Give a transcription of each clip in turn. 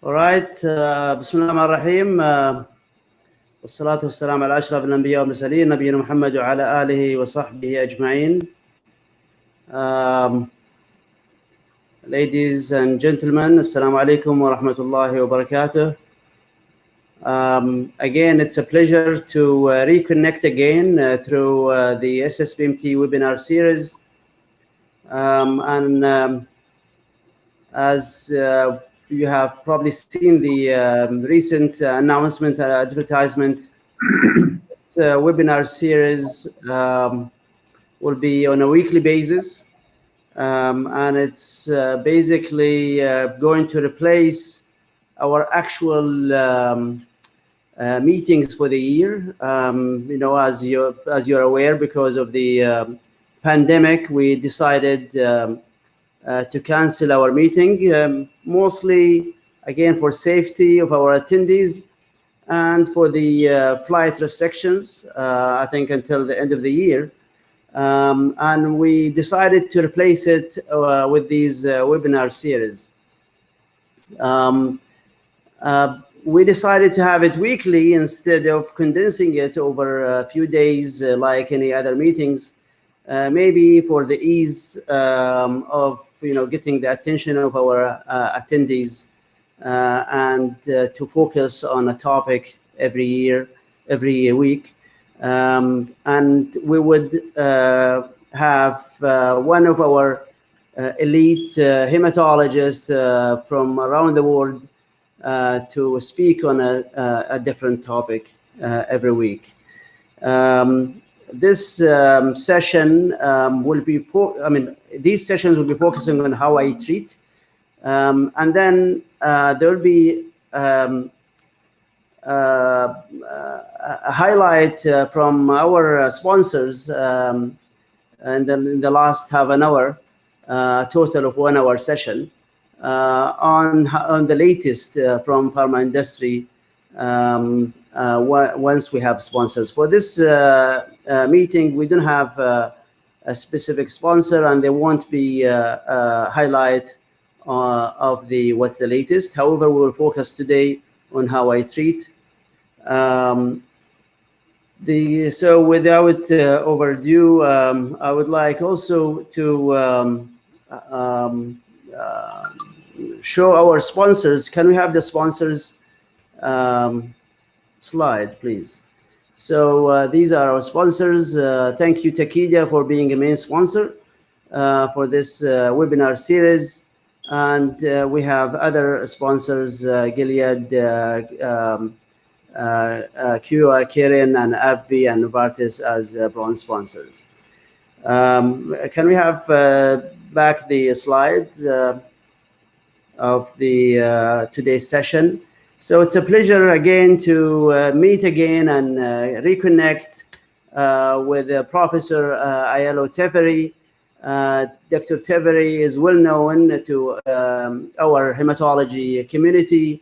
Alright, بسم الله الرحمن الرحيم والصلاة والسلام على أشرف الأنبياء والمرسلين نبينا محمد وعلى آله وصحبه أجمعين. Ladies and gentlemen, Assalamu alaikum wa rahmatullahi wa barakatuh. Again, it's a pleasure to reconnect again through the SSBMT webinar series. As you have probably seen the recent announcement, advertisement, webinar series will be on a weekly basis. And it's basically going to replace our actual meetings for the year. You know, as you're aware, because of the pandemic, we decided to cancel our meeting, mostly again for safety of our attendees and for the flight restrictions, I think until the end of the year. And we decided to replace it with these webinar series. We decided to have it weekly instead of condensing it over a few days like any other meetings. Maybe for the ease of getting the attention of our attendees and to focus on a topic every week, and we would have one of our elite hematologists from around the world to speak on a different topic every week. This session will be these sessions will be focusing on how I treat, and then there will be a highlight from our sponsors, and then in the last half an hour, total of 1 hour session on the latest from pharma industry. Once we have sponsors for this meeting, we don't have a specific sponsor, and there won't be a highlight of what's the latest. However, we will focus today on how I treat. So without overdue, I would like also to show our sponsors. Can we have the sponsors slide, please? So these are our sponsors. Thank you, Takeda, for being a main sponsor for this webinar series. And we have other sponsors, Gilead, Kirin, and AbbVie, and Novartis as bronze sponsors. Can we have back the slides of the today's session? So it's a pleasure again to meet again and reconnect with Professor Ayalew Tefferi. Dr. Tefferi is well known to our hematology community,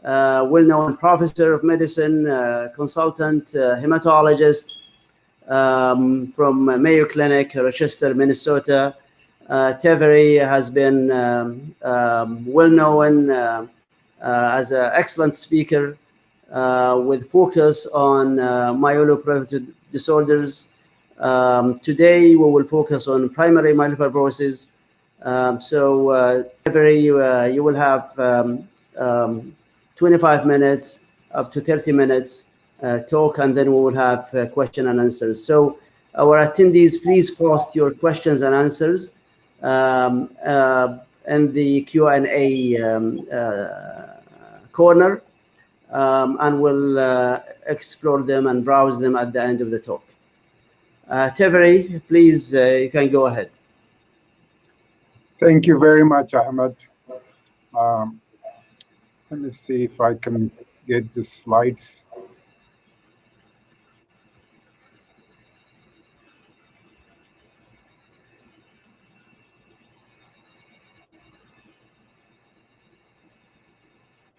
well-known professor of medicine, consultant hematologist from Mayo Clinic, Rochester, Minnesota. Tefferi has been well-known as an excellent speaker with focus on myelofibrosis disorders. Today we will focus on primary myelofibrosis. So Tefferi, you will have 25 minutes up to 30 minutes talk, and then we will have question and answers. So our attendees, please post your questions and answers in the Q&A corner, and we'll explore them and browse them at the end of the talk. Tefferi, please, you can go ahead. Thank you very much, Ahmed. Let me see if I can get the slides.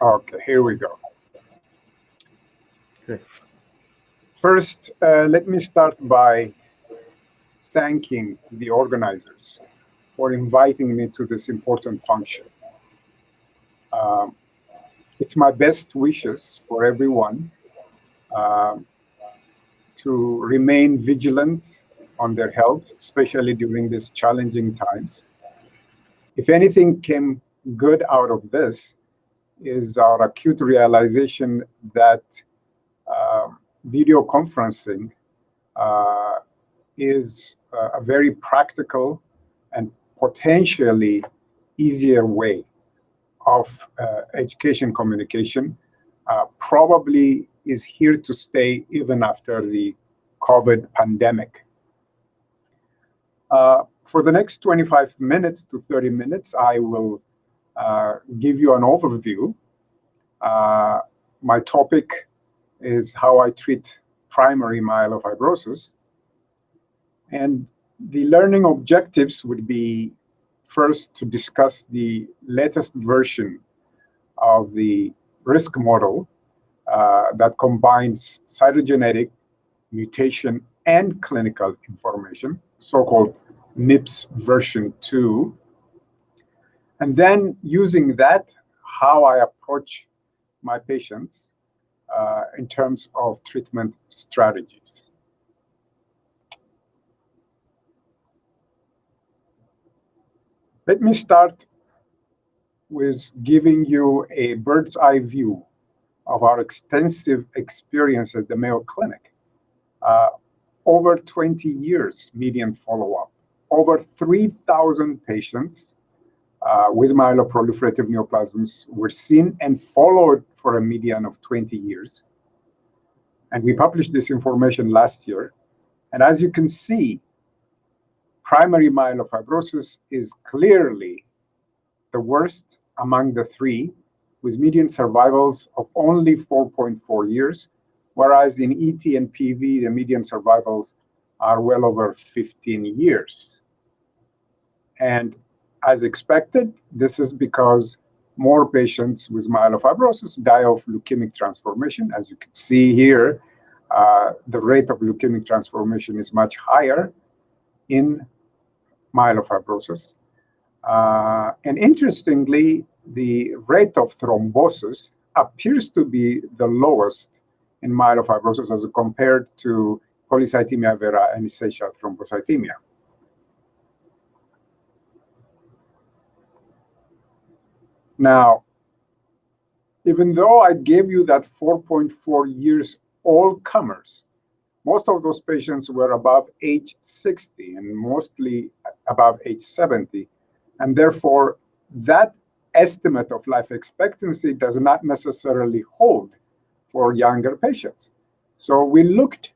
Okay, here we go. Great. First, let me start by thanking the organizers for inviting me to this important function. It's my best wishes for everyone to remain vigilant on their health, especially during these challenging times. If anything came good out of this, is our acute realization that video conferencing is a very practical and potentially easier way of education communication, probably is here to stay even after the COVID pandemic. For the next 25 minutes to 30 minutes, I will give you an overview. My topic is how I treat primary myelofibrosis. And the learning objectives would be first to discuss the latest version of the risk model that combines cytogenetic, mutation, and clinical information, so-called MIPS version 2. And then using that, how I approach my patients in terms of treatment strategies. Let me start with giving you a bird's eye view of our extensive experience at the Mayo Clinic. Over 20 years median follow-up, over 3,000 patients with myeloproliferative neoplasms were seen and followed for a median of 20 years. And we published this information last year. And as you can see, primary myelofibrosis is clearly the worst among the three, with median survivals of only 4.4 years, whereas in ET and PV, the median survivals are well over 15 years. And as expected, this is because more patients with myelofibrosis die of leukemic transformation. As you can see here, the rate of leukemic transformation is much higher in myelofibrosis. And interestingly, the rate of thrombosis appears to be the lowest in myelofibrosis as compared to polycythemia vera and essential thrombocythemia. Now, even though I gave you that 4.4 years all comers, most of those patients were above age 60 and mostly above age 70. And therefore, that estimate of life expectancy does not necessarily hold for younger patients. So we looked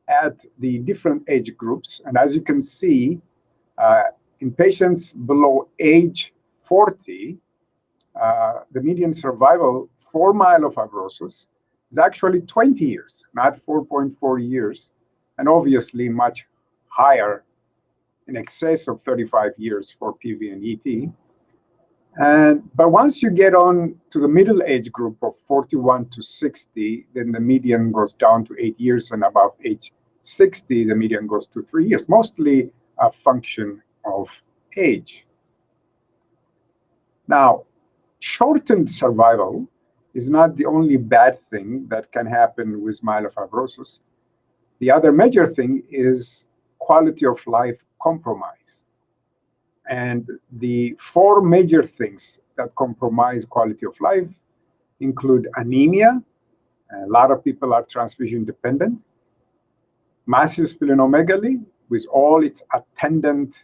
at the different age groups. And as you can see, in patients below age 40, the median survival for myelofibrosis is actually 20 years, not 4.4 years, and obviously much higher, in excess of 35 years for PV and ET. But once you get on to the middle age group of 41 to 60, then the median goes down to 8 years, and above age 60, the median goes to 3 years, mostly a function of age. Now, shortened survival is not the only bad thing that can happen with myelofibrosis. The other major thing is quality of life compromise. And the four major things that compromise quality of life include anemia. A lot of people are transfusion dependent. Massive splenomegaly with all its attendant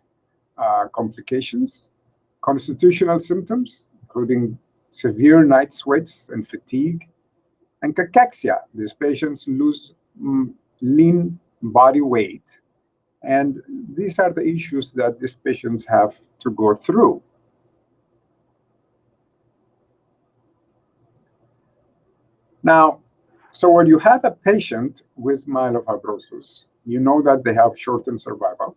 complications. Constitutional symptoms, including severe night sweats and fatigue. And cachexia. These patients lose lean body weight. And these are the issues that these patients have to go through. Now, so when you have a patient with myelofibrosis, you know that they have shortened survival.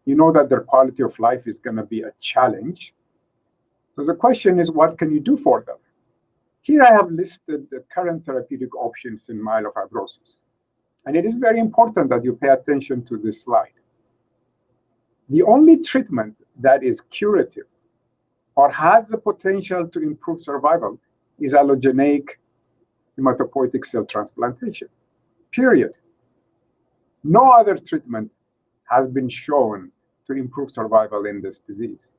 You know that their quality of life is going to be a challenge. So the question is, what can you do for them? Here I have listed the current therapeutic options in myelofibrosis. And it is very important that you pay attention to this slide. The only treatment that is curative or has the potential to improve survival is allogeneic hematopoietic cell transplantation, period. No other treatment has been shown to improve survival in this disease.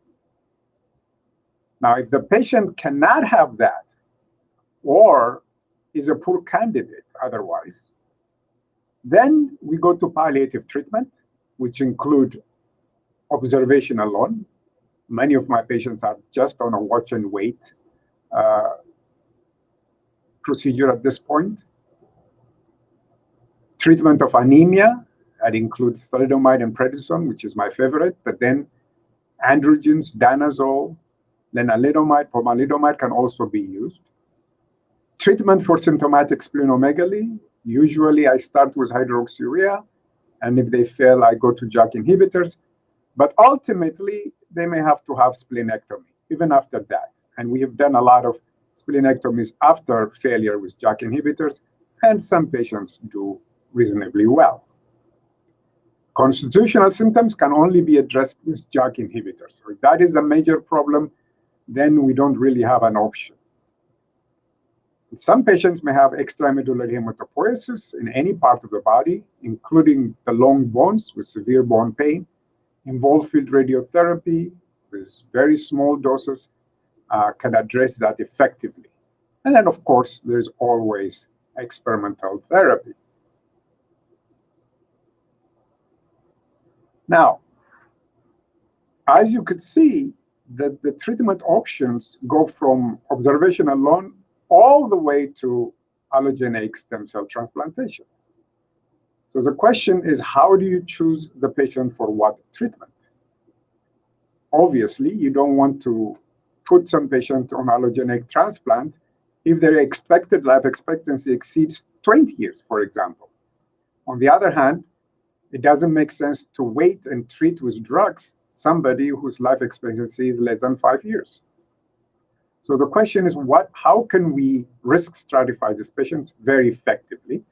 Now, if the patient cannot have that, or is a poor candidate otherwise, then we go to palliative treatment, which include observation alone. Many of my patients are just on a watch and wait procedure at this point. Treatment of anemia, that includes thalidomide and prednisone, which is my favorite, but then androgens, danazole, lenalidomide, pomalidomide can also be used. Treatment for symptomatic splenomegaly, usually I start with hydroxyurea, and if they fail, I go to JAK inhibitors. But ultimately, they may have to have splenectomy, even after that. And we have done a lot of splenectomies after failure with JAK inhibitors, and some patients do reasonably well. Constitutional symptoms can only be addressed with JAK inhibitors. So if that is a major problem, then we don't really have an option. Some patients may have extramedullary hematopoiesis in any part of the body, including the long bones with severe bone pain. Involved field radiotherapy with very small doses can address that effectively. And then, of course, there's always experimental therapy. Now, as you could see, the treatment options go from observation alone all the way to allogeneic stem cell transplantation. So the question is, how do you choose the patient for what treatment? Obviously, you don't want to put some patient on allogeneic transplant if their expected life expectancy exceeds 20 years, for example. On the other hand, it doesn't make sense to wait and treat with drugs somebody whose life expectancy is less than 5 years. So the question is, how can we risk stratify these patients very effectively?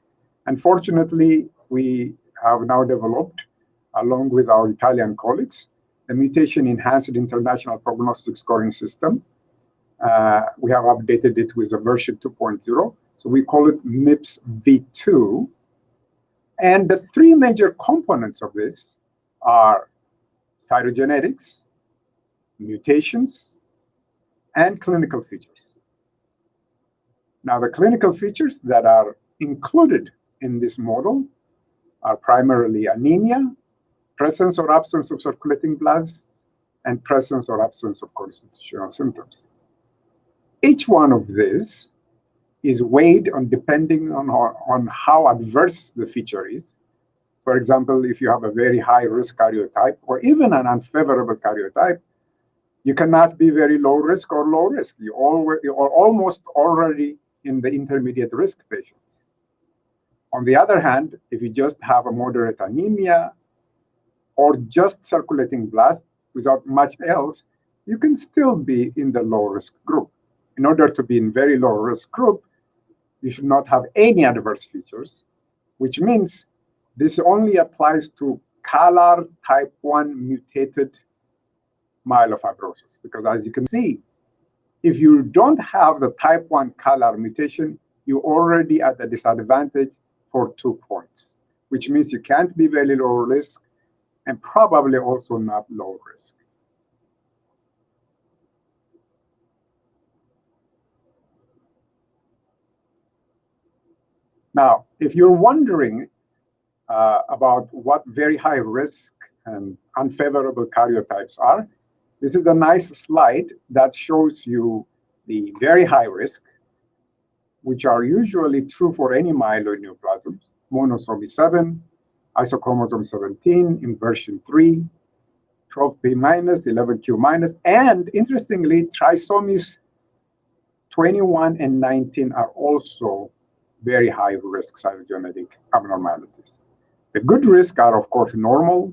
And fortunately, we have now developed, along with our Italian colleagues, a mutation-enhanced international prognostic scoring system. We have updated it with a version 2.0. So we call it MIPS v2. And the three major components of this are cytogenetics, mutations, and clinical features. Now, the clinical features that are included in this model are primarily anemia, presence or absence of circulating blasts, and presence or absence of constitutional symptoms. Each one of these is weighed on depending on how adverse the feature is. For example, if you have a very high-risk karyotype or even an unfavorable karyotype, you cannot be very low risk or low risk. You are almost already in the intermediate risk patients. On the other hand, if you just have a moderate anemia or just circulating blast without much else, you can still be in the low risk group. In order to be in very low risk group, you should not have any adverse features, which means this only applies to CALR type 1 mutated myelofibrosis. Because as you can see, if you don't have the type 1 CALR mutation, you're already at a disadvantage for 2 points, which means you can't be very low risk and probably also not low risk. Now, if you're wondering about what very high risk and unfavorable karyotypes are, this is a nice slide that shows you the very high risk, which are usually true for any myeloid neoplasms: monosomy 7, isochromosome 17, inversion 3, 12p minus, 11q minus, and interestingly, trisomies 21 and 19 are also very high risk cytogenetic abnormalities. The good risk are, of course, normal,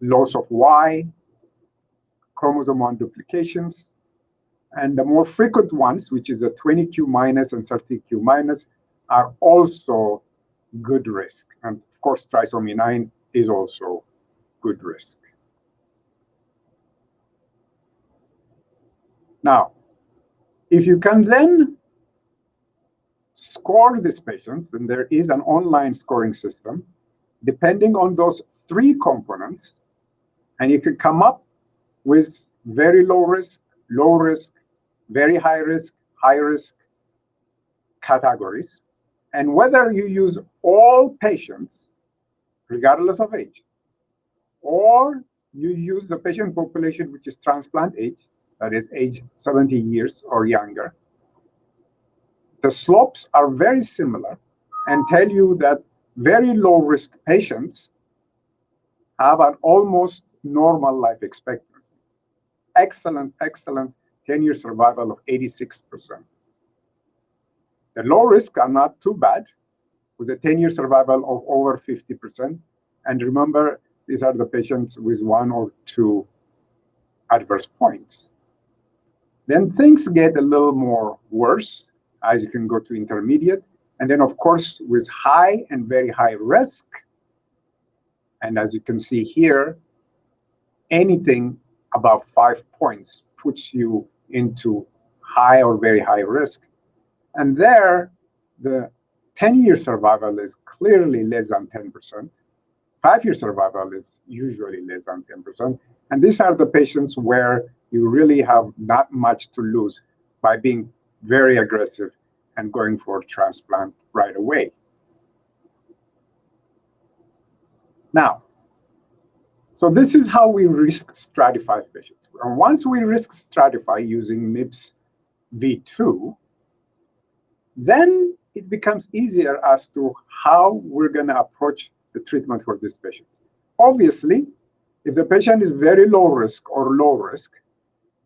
loss of Y, chromosome 1 duplications, and the more frequent ones, which is a 20q minus and 30q minus, are also good risk. And of course, trisomy 9 is also good risk. Now, If you can then score these patients, then there is an online scoring system, depending on those three components, and you can come up with very low risk, very high risk categories. And whether you use all patients, regardless of age, or you use the patient population which is transplant age, that is age 70 years or younger, the slopes are very similar and tell you that very low risk patients have an almost normal life expectancy. Excellent 10-year survival of 86%. The low risk are not too bad, with a 10-year survival of over 50%. And remember, these are the patients with one or two adverse points. Then things get a little more worse as you can go to intermediate. And then, of course, with high and very high risk, and as you can see here, anything above 5 points puts you into high or very high risk. And there, the 10-year survival is clearly less than 10%. 5-year survival is usually less than 10%. And these are the patients where you really have not much to lose by being very aggressive and going for transplant right away. Now, so this is how we risk stratify patients. And once we risk stratify using MIPS V2, then it becomes easier as to how we're going to approach the treatment for this patient. Obviously, if the patient is very low risk or low risk,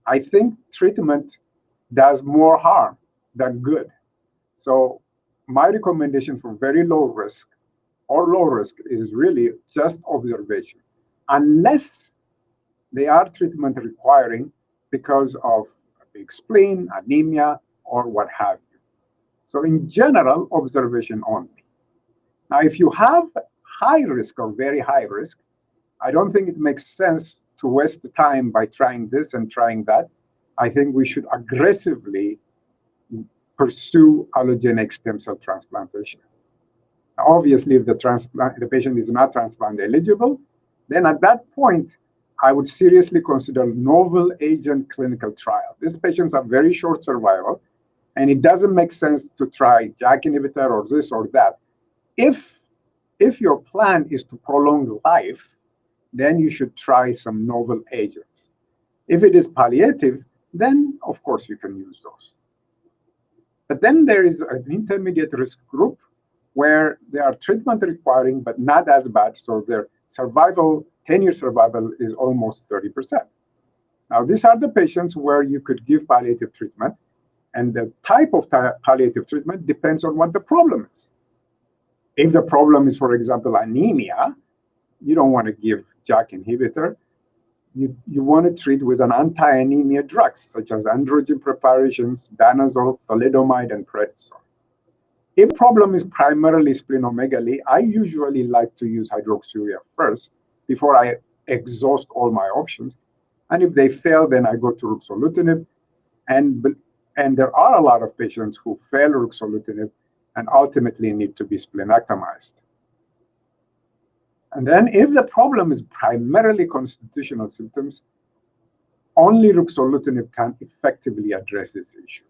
I think treatment does more harm than good. So my recommendation for very low risk or low risk is really just observation, unless they are treatment requiring because of a big spleen, anemia, or what have you. So in general, observation only. Now, if you have high risk or very high risk, I don't think it makes sense to waste the time by trying this and trying that. I think we should aggressively pursue allogeneic stem cell transplantation. Now, obviously, if the patient is not transplant eligible, then at that point, I would seriously consider novel agent clinical trial. These patients have very short survival, and it doesn't make sense to try JAK inhibitor or this or that. If your plan is to prolong life, then you should try some novel agents. If it is palliative, then of course you can use those. But then there is an intermediate risk group where they are treatment requiring, but not as bad. So their survival, 10-year survival is almost 30%. Now, these are the patients where you could give palliative treatment, and the type of palliative treatment depends on what the problem is. If the problem is, for example, anemia, you don't want to give JAK inhibitor. You want to treat with an anti-anemia drugs, such as androgen preparations, danazol, thalidomide, and prednisone. If the problem is primarily splenomegaly, I usually like to use hydroxyurea first before I exhaust all my options. And if they fail, then I go to ruxolitinib. And there are a lot of patients who fail ruxolitinib and ultimately need to be splenectomized. And then if the problem is primarily constitutional symptoms, only ruxolitinib can effectively address this issue.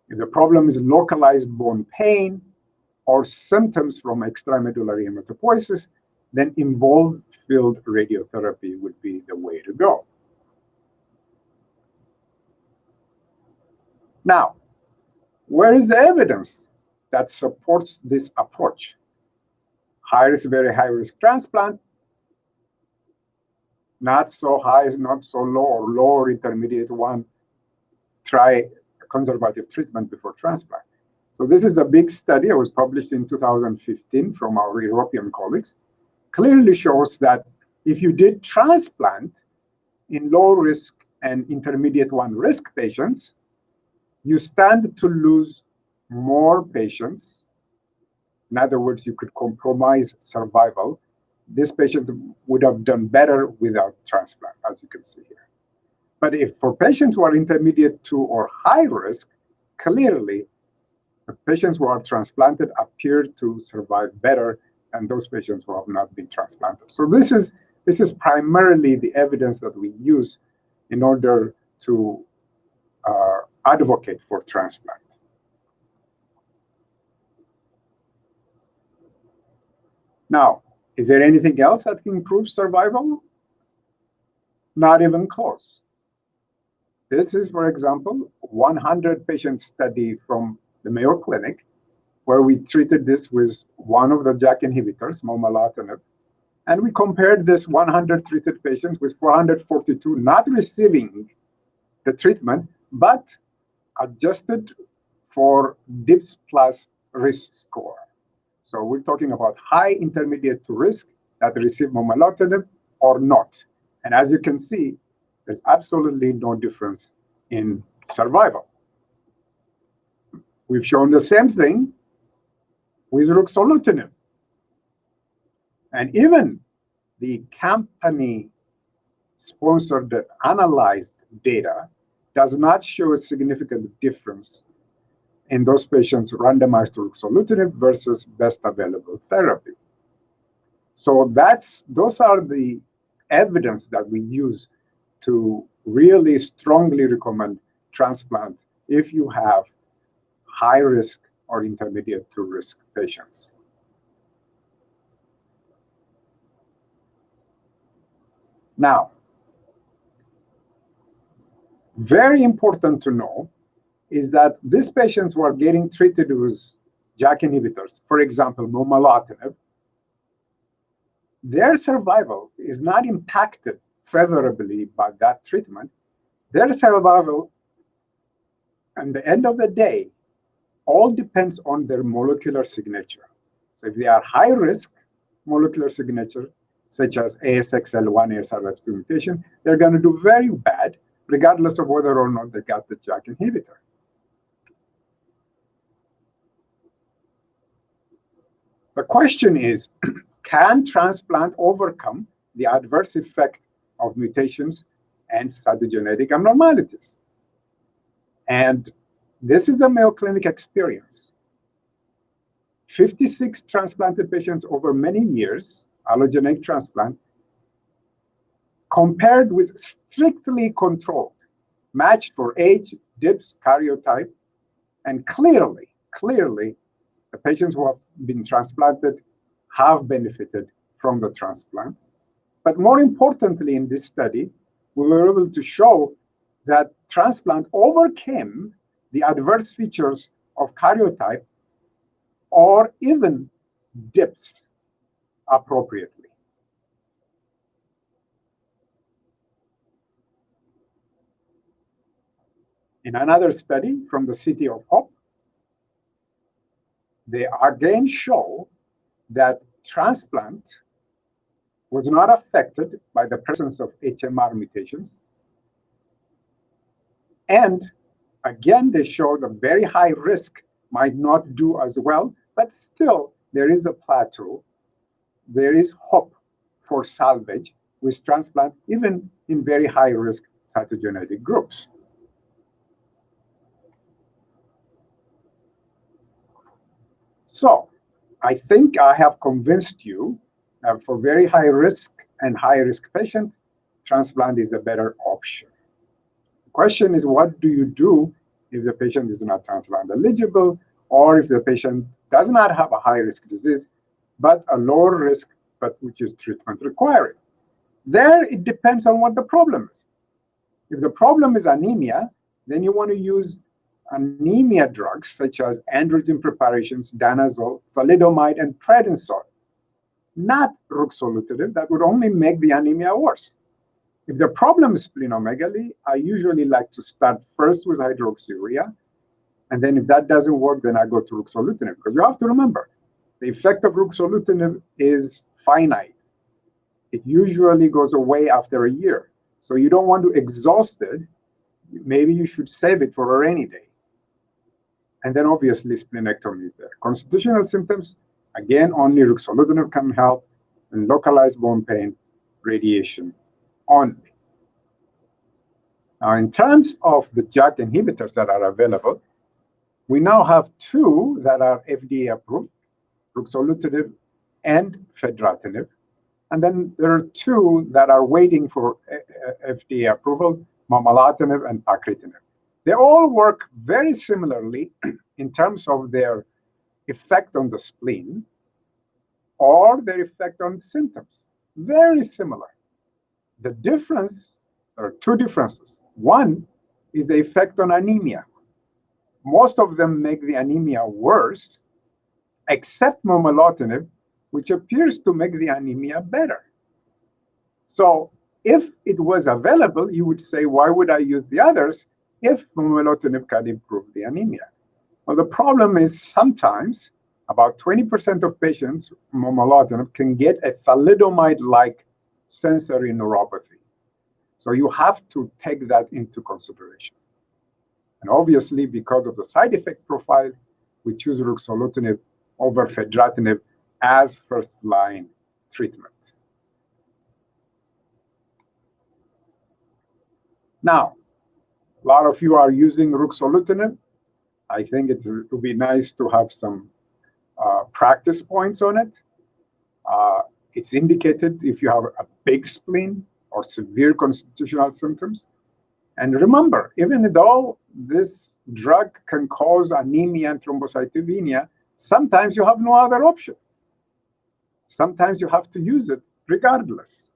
If the problem is localized bone pain or symptoms from extramedullary hematopoiesis, then involved field radiotherapy would be the way to go. Now, where is the evidence that supports this approach? High risk, very high risk transplant, not so high, not so low, or low or intermediate one, try conservative treatment before transplant. So this is a big study. It was published in 2015 from our European colleagues. Clearly shows that if you did transplant in low risk and intermediate one risk patients, you stand to lose more patients. In other words, you could compromise survival. This patient would have done better without transplant, as you can see here. But if for patients who are intermediate to or high risk, clearly the patients who are transplanted appear to survive better than those patients who have not been transplanted. So this is primarily the evidence that we use in order to advocate for transplant. Now, is there anything else that can improve survival? Not even close. This is, for example, 100-patient study from the Mayo Clinic, where we treated this with one of the JAK inhibitors, momelotinib, and we compared this 100 treated patients with 442 not receiving the treatment, but adjusted for DIPS plus risk score. So we're talking about high, intermediate to risk that receive momelotinib or not. And as you can see, there's absolutely no difference in survival. We've shown the same thing with ruxolitinib. And even the company-sponsored analyzed data does not show a significant difference in those patients randomized to ruxolitinib versus best available therapy. So those are the evidence that we use to really strongly recommend transplant if you have high risk or intermediate to risk patients. Now, very important to know is that these patients who are getting treated with JAK inhibitors, for example, momelotinib, their survival is not impacted favorably by that treatment. Their survival, at the end of the day, all depends on their molecular signature. So if they are high risk molecular signature, such as ASXL1, ASRF2 mutation, they're going to do very bad, regardless of whether or not they got the JAK inhibitor. The question is, can transplant overcome the adverse effect of mutations and cytogenetic abnormalities? And this is a Mayo Clinic experience. 56 transplanted patients over many years, allogeneic transplant, compared with strictly controlled, matched for age, DIPS, karyotype, and clearly, the patients who have been transplanted have benefited from the transplant. But more importantly, in this study, we were able to show that transplant overcame the adverse features of karyotype or even DIPS appropriately. In another study from the City of Hope, they again show that transplant was not affected by the presence of HMR mutations. And again, they show the very high risk might not do as well, but still there is a plateau. There is hope for salvage with transplant, even in very high risk cytogenetic groups. So I think I have convinced you that for very high risk and high risk patients, transplant is a better option. The question is, what do you do if the patient is not transplant eligible, or if the patient does not have a high risk disease, but a lower risk, but which is treatment requiring? There, it depends on what the problem is. If the problem is anemia, then you want to use anemia drugs such as androgen preparations, danazol, thalidomide, and prednisone, not ruxolitinib. That would only make the anemia worse. If the problem is splenomegaly, I usually like to start first with hydroxyurea, and then if that doesn't work, then I go to ruxolitinib. Because you have to remember, the effect of ruxolitinib is finite. It usually goes away after a year. So you don't want to exhaust it. Maybe you should save it for a rainy day. And then obviously splenectomy is there. Constitutional symptoms, again, only ruxolitinib can help, and localized bone pain, radiation only. Now, in terms of the JAK inhibitors that are available, we now have two that are FDA approved, ruxolitinib and fedratinib. And then there are two that are waiting for FDA approval, momelotinib and pacritinib. They all work very similarly in terms of their effect on the spleen or their effect on symptoms. Very similar. The difference, there are two differences. One is the effect on anemia. Most of them make the anemia worse, except momelotinib, which appears to make the anemia better. So if it was available, you would say, why would I use the others if momelotinib can improve the anemia? Well, the problem is sometimes about 20% of patients, momelotinib, can get a thalidomide-like sensory neuropathy. So you have to take that into consideration. And obviously, because of the side effect profile, we choose ruxolitinib over fedratinib as first-line treatment. Now, a lot of you are using ruxolitinib. I think it would be nice to have some practice points on it. It's indicated if you have a big spleen or severe constitutional symptoms. And remember, even though this drug can cause anemia and thrombocytopenia, sometimes you have no other option. Sometimes you have to use it regardless.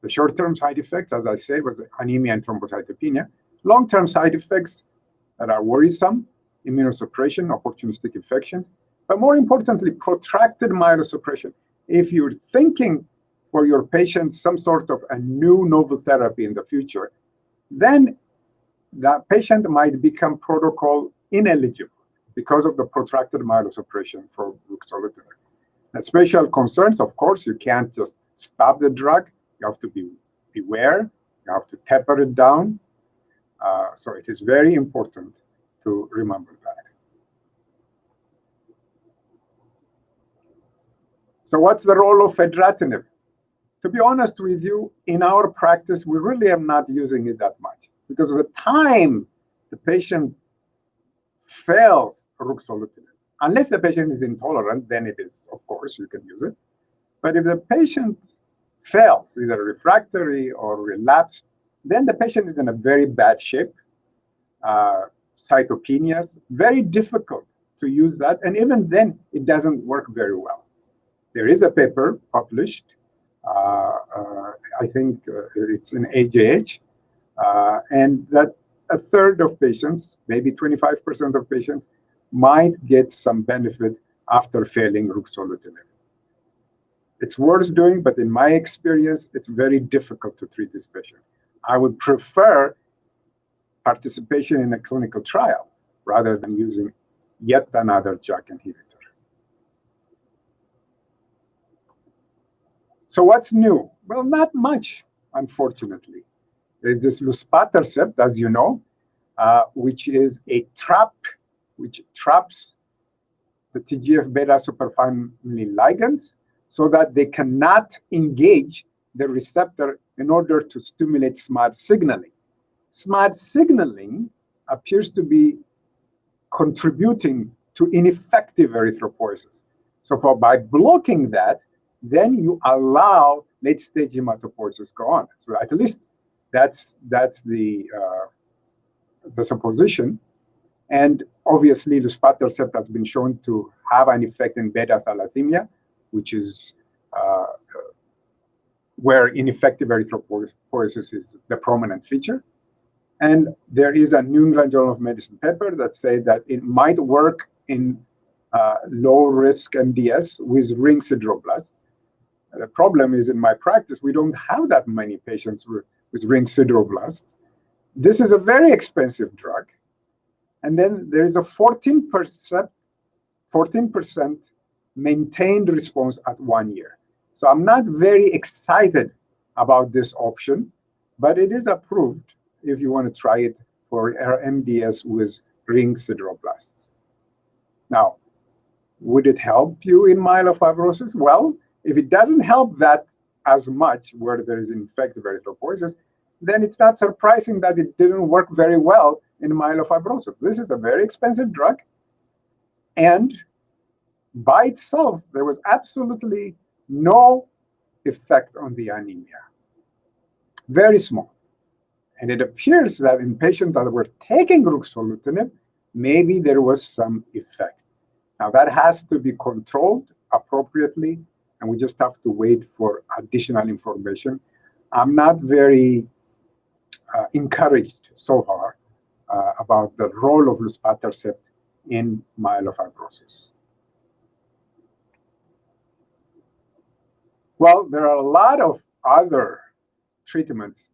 The short-term side effects, as I say, was anemia and thrombocytopenia. Long-term side effects that are worrisome, immunosuppression, opportunistic infections, but more importantly, protracted myelosuppression. If you're thinking for your patients some sort of a new novel therapy in the future, then that patient might become protocol ineligible because of the protracted myelosuppression for ruxolitinib. And special concerns, of course, you can't just stop the drug. You have to beware. You have to taper it down. So it is very important to remember that. So what's the role of fedratinib? To be honest with you, in our practice, we really are not using it that much because of the time the patient fails ruxolitinib. Unless the patient is intolerant, then it is, of course, you can use it. But if the patient fails, either refractory or relapse, then the patient is in a very bad shape. Cytopenias, very difficult to use that. And even then, it doesn't work very well. There is a paper published, I think it's in AJH, and that a third of patients, maybe 25% of patients, might get some benefit after failing ruxolitinib. It's worth doing, but in my experience, it's very difficult to treat this patient. I would prefer participation in a clinical trial rather than using yet another JAK inhibitor. So what's new? Well, not much, unfortunately. There's this luspatercept, as you know, which is a trap which traps the TGF-beta superfamily ligands so that they cannot engage the receptor in order to stimulate SMAD signaling. SMAD signaling appears to be contributing to ineffective erythropoiesis. So by blocking that, then you allow late-stage hematopoiesis go on. So at least that's the supposition. And obviously, luspatercept has been shown to have an effect in beta thalassemia, which is where ineffective erythropoiesis is the prominent feature. And there is a New England Journal of Medicine paper that says that it might work in low-risk MDS with ring sideroblasts. The problem is, in my practice, we don't have that many patients with ring sideroblasts. This is a very expensive drug. And then there is a 14% maintained response at 1 year. So I'm not very excited about this option, but it is approved if you want to try it for MDS with ring sideroblasts. Now, would it help you in myelofibrosis? Well, if it doesn't help that as much where there is infective erythropoiesis, then it's not surprising that it didn't work very well in myelofibrosis. This is a very expensive drug, and by itself, there was absolutely no effect on the anemia. Very small. And it appears that in patients that were taking ruxolitinib, maybe there was some effect. Now, that has to be controlled appropriately, and we just have to wait for additional information. I'm not very encouraged so far about the role of luspatercept in myelofibrosis. Well, there are a lot of other treatments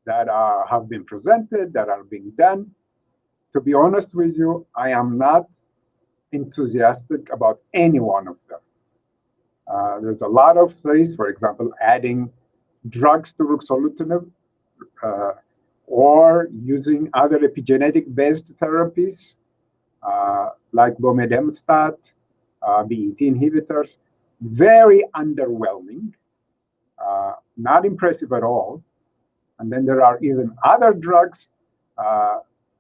that have been presented, that are being done. To be honest with you, I am not enthusiastic about any one of them. There's a lot of studies, for example, adding drugs to ruxolitinib, or using other epigenetic-based therapies, like bomedemstat, BET inhibitors. Very underwhelming, not impressive at all. And then there are even other drugs,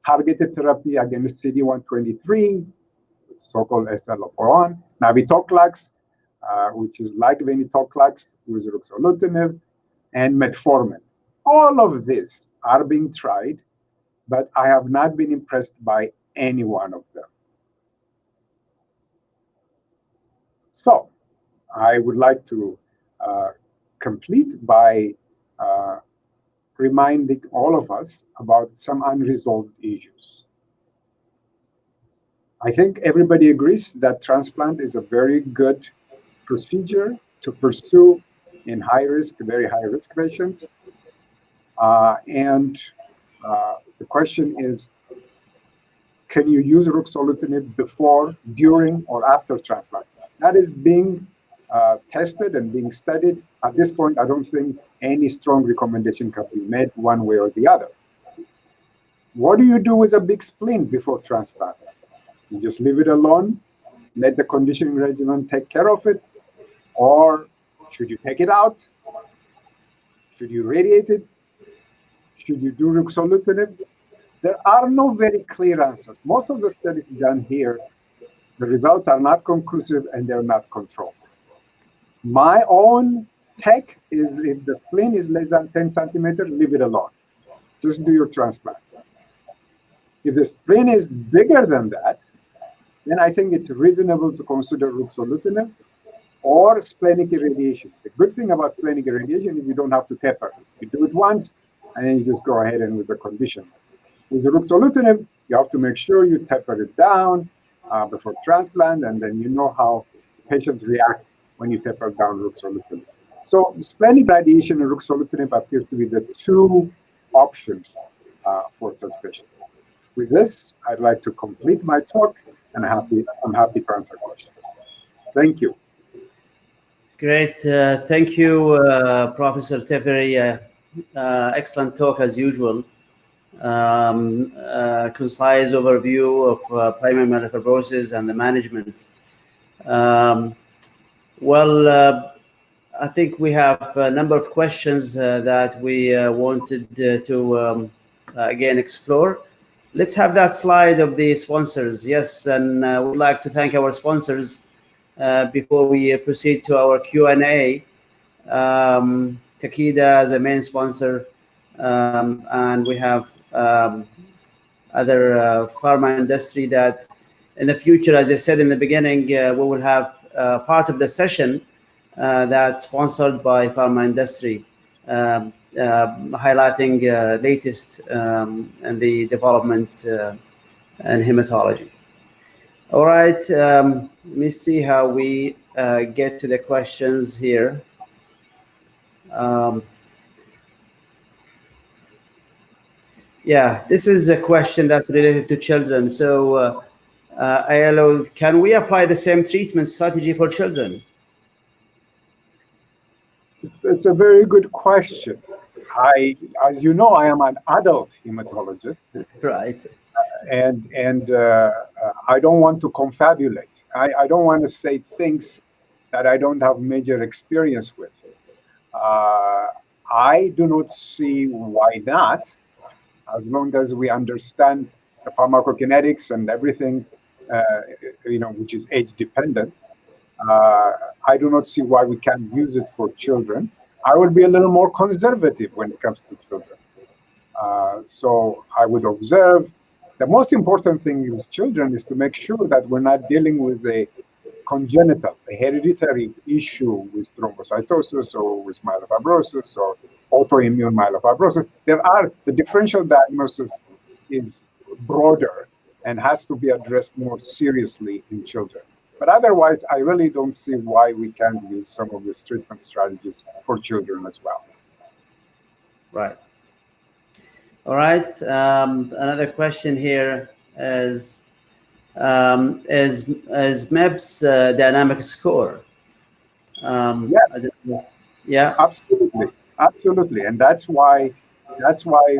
targeted therapy against CD123, so-called SLO4, navitoclax, which is like venetoclax with ruxolitinib, and metformin. All of these are being tried, but I have not been impressed by any one of them. So I would like to complete by reminding all of us about some unresolved issues. I think everybody agrees that transplant is a very good procedure to pursue in high-risk, very high-risk patients. And the question is, can you use ruxolitinib before, during, or after transplant? That is being tested and being studied. At this point, I don't think any strong recommendation can be made one way or the other. What do you do with a big spleen before transplant? You just leave it alone, let the conditioning regimen take care of it, or should you take it out? Should you radiate it? Should you do ruxolitinib? There are no very clear answers. Most of the studies done here, the results are not conclusive and they're not controlled. My own take is, if the spleen is less than 10 centimeters, leave it alone. Just do your transplant. If the spleen is bigger than that, then I think it's reasonable to consider ruxolitinib or splenic irradiation. The good thing about splenic irradiation is you don't have to taper. You do it once, and then you just go ahead and with the condition. With the ruxolitinib, you have to make sure you taper it down before transplant, and then you know how patients react when you taper down ruxolitinib. So splenic radiation and ruxolitinib appear to be the two options for such patients. With this, I'd like to complete my talk, and I'm happy to answer questions. Thank you. Great. Thank you, Professor Tefferi. Excellent talk as usual. Concise overview of primary myelofibrosis and the management. Well, I think we have a number of questions that we wanted to again explore. Let's have that slide of the sponsors. Yes, and we'd like to thank our sponsors before we proceed to our Q&A. Takeda as a main sponsor, and we have other pharma industry that in the future, as I said in the beginning, we will have part of the session that's sponsored by pharma industry, highlighting latest in the development in hematology. All right, let me see how we get to the questions here. Yeah, this is a question that's related to children. So, Ayalew, can we apply the same treatment strategy for children? It's a very good question. As you know, I am an adult hematologist. Right. And I don't want to confabulate. I don't want to say things that I don't have major experience with. I do not see why not, as long as we understand the pharmacokinetics and everything, which is age dependent. I do not see why we can't use it for children. I would be a little more conservative when it comes to children. So I would observe the most important thing with children is to make sure that we're not dealing with a congenital, a hereditary issue with thrombocytosis or with myelofibrosis or autoimmune myelofibrosis. The differential diagnosis is broader and has to be addressed more seriously in children. But otherwise, I really don't see why we can't use some of these treatment strategies for children as well. Right. All right. Another question here is MEP's dynamic score? Yeah, absolutely, and that's why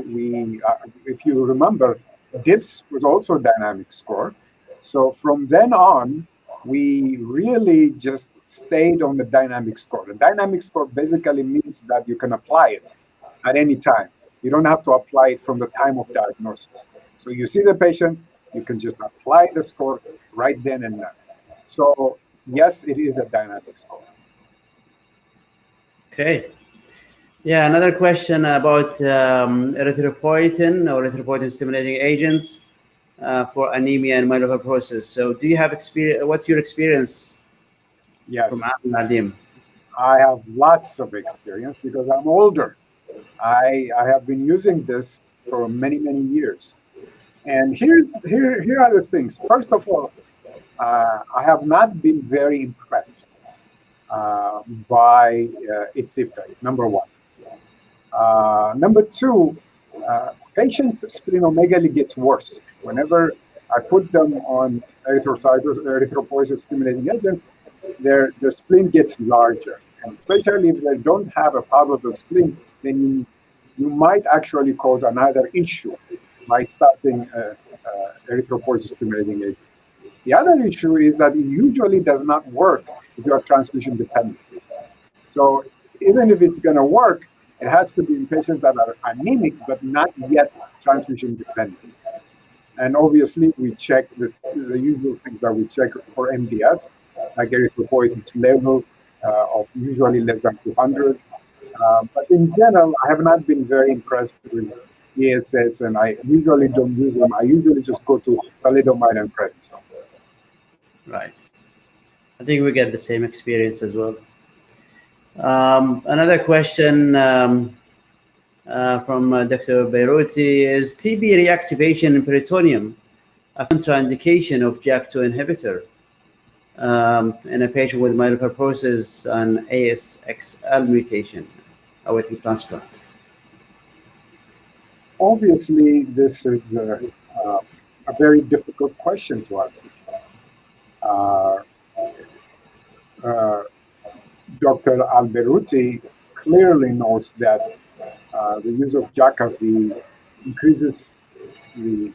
we, if you remember, DIPS was also a dynamic score. So from then on, we really just stayed on the dynamic score. The dynamic score basically means that you can apply it at any time. You don't have to apply it from the time of diagnosis. So you see the patient, you can just apply the score right then and there. So yes, it is a dynamic score. Okay. Yeah, another question about erythropoietin or erythropoietin-stimulating agents for anemia and myelofibrosis. So do you have experience? What's your experience? Yes. From Nadim? I have lots of experience because I'm older. I have been using this for many, many years. And here are the things. First of all, I have not been very impressed by its effect, number one. Number two, patients' splenomegaly gets worse. Whenever I put them on erythropoiesis-stimulating agents, their spleen gets larger. And especially if they don't have a palpable spleen, then you might actually cause another issue by starting erythropoiesis-stimulating agent. The other issue is that it usually does not work if you are transfusion dependent. So even if it's going to work, it has to be in patients that are anemic but not yet transfusion dependent. And obviously, we check the usual things that we check for MDS, like erythropoietin level of usually less than 200. But in general, I have not been very impressed with ESS, and I usually don't use them. I usually just go to thalidomide and prednisone. Right. I think we get the same experience as well. Another question from Dr. Beiruti is TB reactivation in peritoneum a contraindication of JAK2 inhibitor in a patient with myelofibrosis and ASXL mutation awaiting transplant? Obviously, this is a very difficult question to answer. Dr. Alberuti clearly knows that the use of Jakafi increases the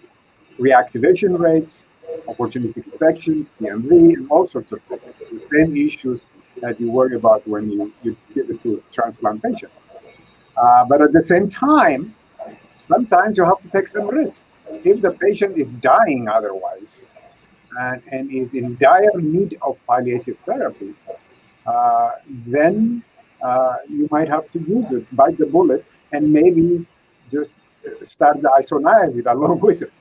reactivation rates, opportunistic infections, CMV, and all sorts of things. The same issues that you worry about when you give it to transplant patients. But at the same time, sometimes you have to take some risks. If the patient is dying otherwise and is in dire need of palliative therapy, then you might have to use it, bite the bullet, and maybe just start the isoniazid along with it.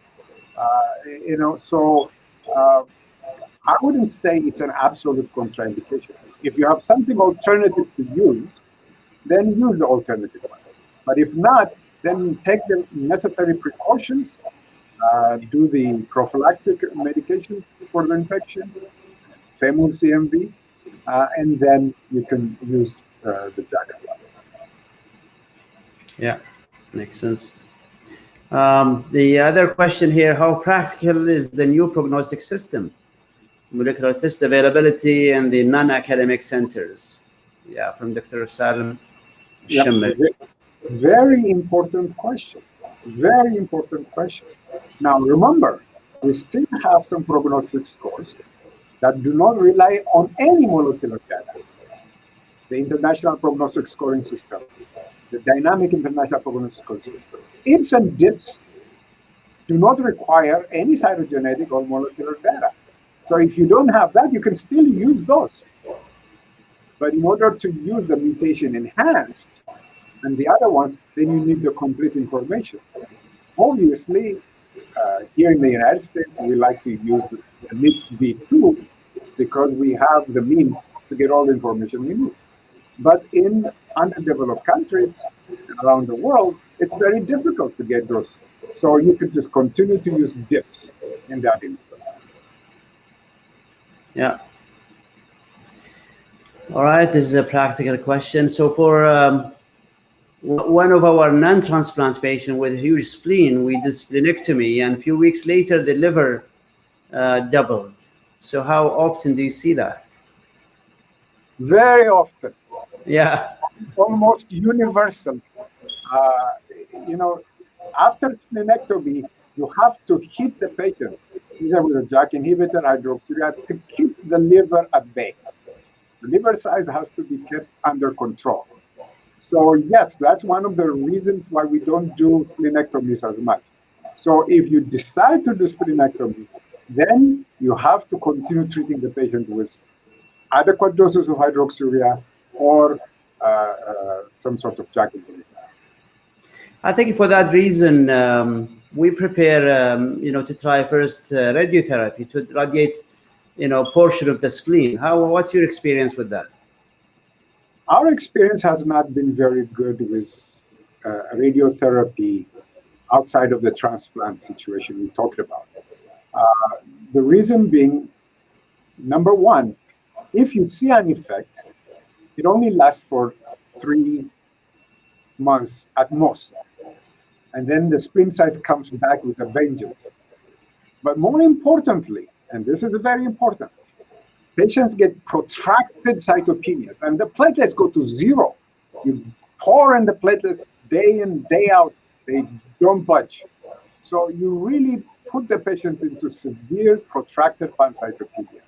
So I wouldn't say it's an absolute contraindication. If you have something alternative to use, then use the alternative one. But if not, then take the necessary precautions, do the prophylactic medications for the infection, same with CMV, and then you can use the Jakafi. Yeah, makes sense. The other question here, how practical is the new prognostic system? Molecular test availability in the non-academic centers. Yeah, from Dr. Salim Shamil. Very important question. Very important question. Now, remember, we still have some prognostic scores that do not rely on any molecular data. The International Prognostic Scoring System the dynamic international prognostical system. IPS and DIPS do not require any cytogenetic or molecular data. So if you don't have that, you can still use those. But in order to use the mutation enhanced and the other ones, then you need the complete information. Obviously, here in the United States, we like to use the MIPS V2 because we have the means to get all the information we need. But in underdeveloped countries around the world, it's very difficult to get those. So you could just continue to use DIPS in that instance. Yeah. All right, this is a practical question. So for one of our non-transplant patients with a huge spleen, we did splenectomy, and a few weeks later, the liver doubled. So how often do you see that? Very often. Yeah. Almost universal. You know, after splenectomy, you have to hit the patient either with a JAK inhibitor, hydroxyurea, to keep the liver at bay. The liver size has to be kept under control. So yes, that's one of the reasons why we don't do splenectomies as much. So if you decide to do splenectomy, then you have to continue treating the patient with adequate doses of hydroxyurea or some sort of JAK inhibitor. I think for that reason, we prepare, to try first radiotherapy to radiate, portion of the spleen. What's your experience with that? Our experience has not been very good with radiotherapy outside of the transplant situation we talked about. The reason being, number one, if you see an effect, it only lasts for 3 months at most. And then the spleen size comes back with a vengeance. But more importantly, and this is very important, patients get protracted cytopenias, and the platelets go to zero. You pour in the platelets day in, day out, they don't budge. So you really put the patients into severe protracted pancytopenia.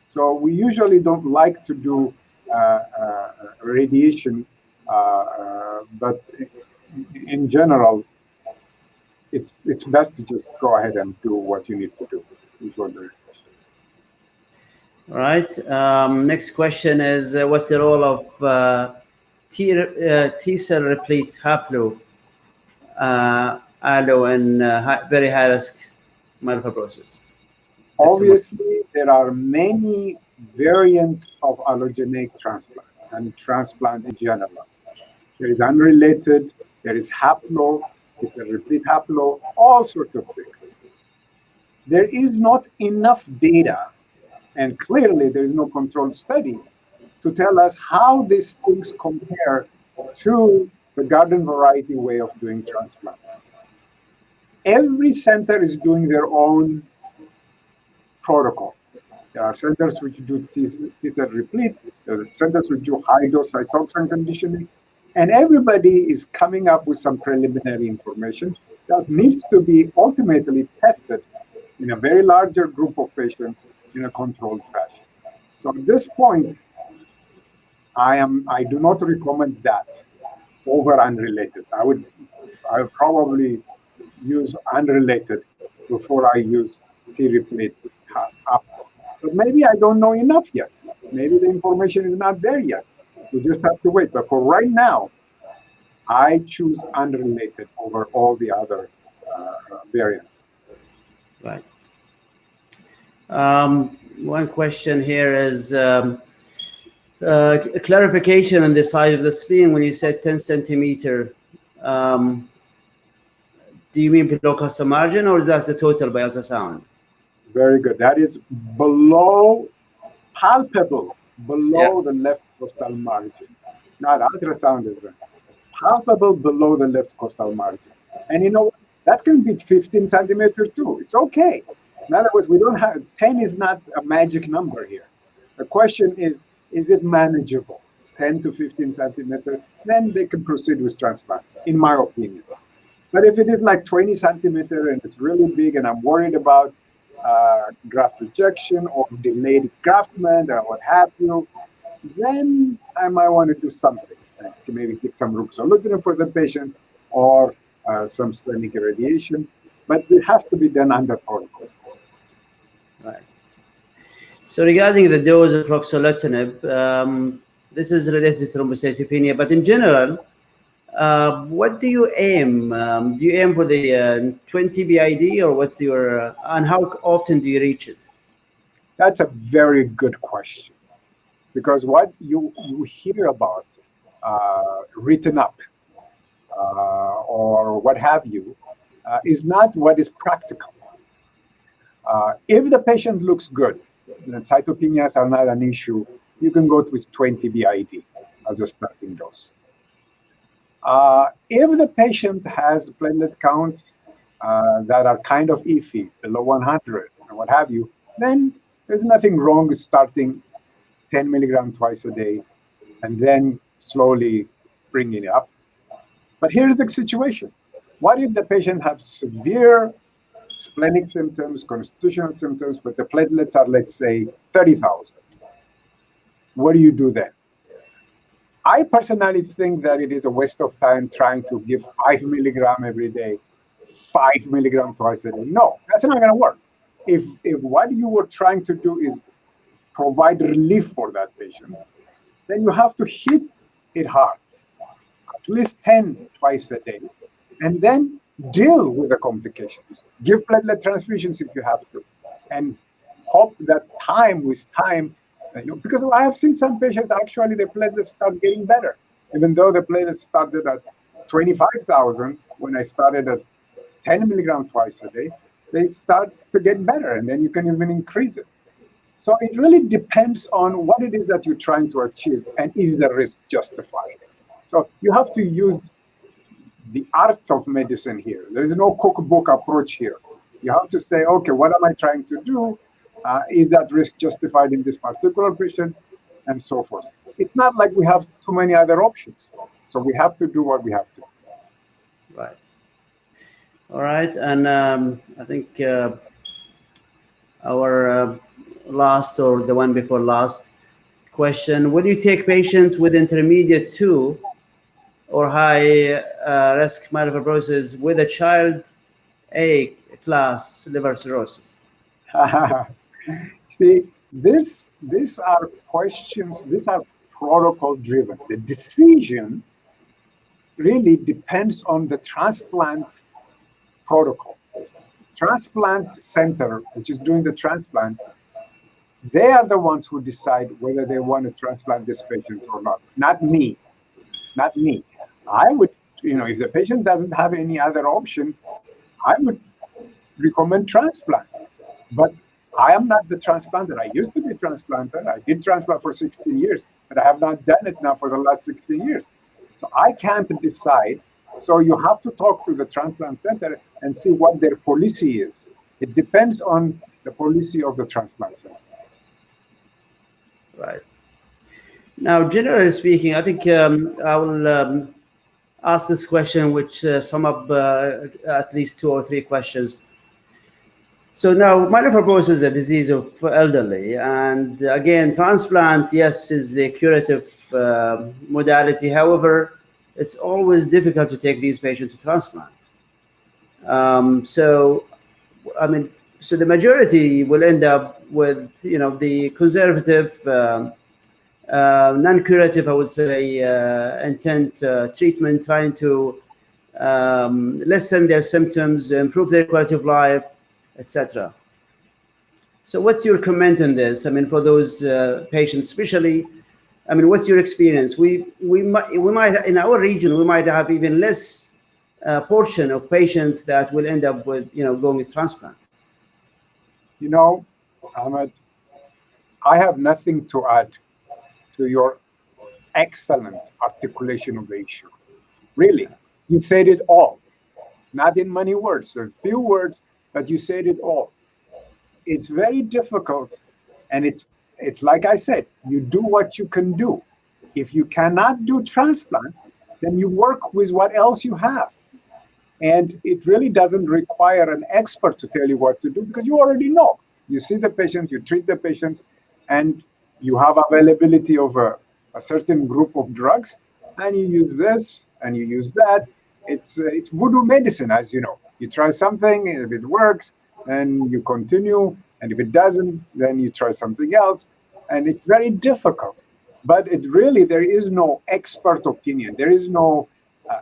So we usually don't like to do radiation, but in general, it's best to just go ahead and do what you need to do before the radiation. All right. Next question is, what's the role of T-cell replete haplo, Ayalew, and very high risk myelofibrosis? Obviously, there are many variants of allogeneic transplant and transplant in general. There is unrelated, there is haplo, T-cell replete haplo, all sorts of things. There is not enough data, and clearly there is no controlled study to tell us how these things compare to the garden variety way of doing transplant. Every center is doing their own protocol. There are centers which do T-cell replete, there are centers which do high-dose cytoxin conditioning, and everybody is coming up with some preliminary information that needs to be ultimately tested in a very larger group of patients in a controlled fashion. So at this point, I do not recommend that over unrelated. I would probably use unrelated before I use T-replete. But maybe I don't know enough yet. Maybe the information is not there yet. We just have to wait. But for right now, I choose unrelated over all the other variants. Right. One question here is a clarification on the size of the spleen. When you said 10 centimeter, do you mean below Costa margin, or is that the total by ultrasound? Very good. That is below, palpable, below the left costal margin. Not ultrasound is palpable below the left costal margin. And you know, that can be 15 centimeters too. It's okay. In other words, we don't have, 10 is not a magic number here. The question is it manageable? 10 to 15 centimeters, then they can proceed with transplant, in my opinion. But if it is like 20 centimeters and it's really big and I'm worried about graft rejection or delayed graftment or what have you, then I might want to do something. maybe give some ruxolitinib for the patient or some splenic irradiation, but it has to be done under protocol. Right. So regarding the dose of ruxolitinib, this is related to thrombocytopenia, but in general, what do you aim? Do you aim for the 20 BID, or what's your, and how often do you reach it? That's a very good question, because what you hear about written up or what have you is not what is practical. If the patient looks good, then cytopenias are not an issue, you can go with 20 BID as a starting dose. If the patient has platelet counts that are kind of iffy, below 100 or what have you, then there's nothing wrong with starting 10 milligrams twice a day and then slowly bringing it up. But here's the situation. What if the patient has severe splenic symptoms, constitutional symptoms, but the platelets are, let's say, 30,000? What do you do then? I personally think that it is a waste of time trying to give 5 milligrams every day, 5 milligrams twice a day. No, that's not going to work. If what you were trying to do is provide relief for that patient, then you have to hit it hard, at least 10 twice a day, and then deal with the complications. Give platelet transfusions if you have to, and hope that with time, because I have seen some patients, actually the platelets start getting better. Even though the platelets started at 25,000, when I started at 10 milligrams twice a day, they start to get better, and then you can even increase it. So it really depends on what it is that you're trying to achieve, and is the risk justified? So you have to use the art of medicine here. There is no cookbook approach here. You have to say, okay, what am I trying to do? Is that risk justified in this particular patient? And so forth. It's not like we have too many other options. So we have to do what we have to. Right. All right. And I think our last, or the one before last question, will you take patients with intermediate 2 or high risk myelofibrosis with a child A class liver cirrhosis? See, these are questions, these are protocol driven. The decision really depends on the transplant protocol. Transplant center, which is doing the transplant, they are the ones who decide whether they want to transplant this patient or not me. I would, if the patient doesn't have any other option, I would recommend transplant. But I am not the transplanter. I used to be transplanter. I did transplant for 16 years, but I have not done it now for the last 16 years. So I can't decide. So you have to talk to the transplant center and see what their policy is. It depends on the policy of the transplant center. Right. Now, generally speaking, I think I will ask this question, which sum up at least 2 or 3 questions. So now, myelofibrosis is a disease of elderly, and again, transplant, yes, is the curative modality. However, it's always difficult to take these patients to transplant. So the majority will end up with, the conservative, non-curative, I would say, intent treatment, trying to lessen their symptoms, improve their quality of life, etc. So what's your comment on this? For those patients, especially, what's your experience? We might, in our region, we might have even less portion of patients that will end up with, going with transplant. Ahmed, I have nothing to add to your excellent articulation of the issue. Really, you said it all. Not in many words, a few words, but you said it all. It's very difficult, and it's like I said, you do what you can do. If you cannot do transplant, then you work with what else you have. And it really doesn't require an expert to tell you what to do, because you already know. You see the patient, you treat the patient, and you have availability of a certain group of drugs, and you use this and you use that. It's voodoo medicine, as you know. You try something, and if it works, then you continue, and if it doesn't, then you try something else, and it's very difficult. But there is no expert opinion. There is no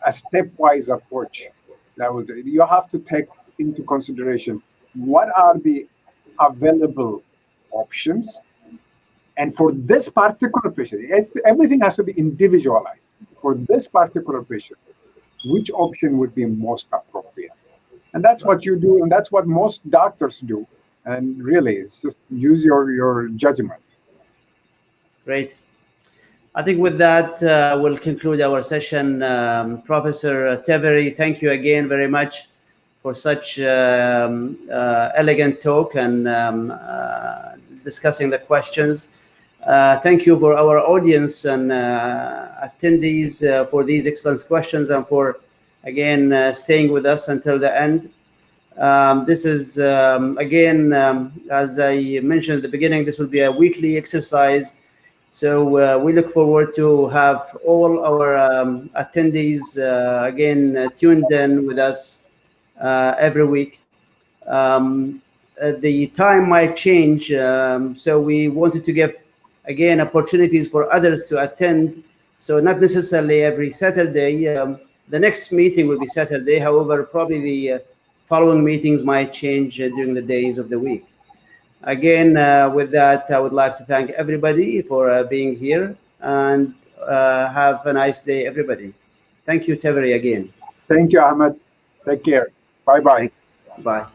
a stepwise approach. You have to take into consideration what are the available options, and for this particular patient, everything has to be individualized. For this particular patient, which option would be most appropriate? And that's what you do, and that's what most doctors do. And really, it's just use your judgment. Great. I think with that, we'll conclude our session. Professor Tefferi, thank you again very much for such elegant talk and discussing the questions. Thank you for our audience and attendees for these excellent questions and for, again, staying with us until the end. This is, again, as I mentioned at the beginning, this will be a weekly exercise. So we look forward to have all our attendees, again, tuned in with us every week. The time might change, so we wanted to give, again, opportunities for others to attend. So not necessarily every Saturday. The next meeting will be Saturday. However, probably the following meetings might change during the days of the week. Again, with that, I would like to thank everybody for being here, and have a nice day, everybody. Thank you, Tefferi, again. Thank you, Ahmed. Take care. Bye-bye. Bye.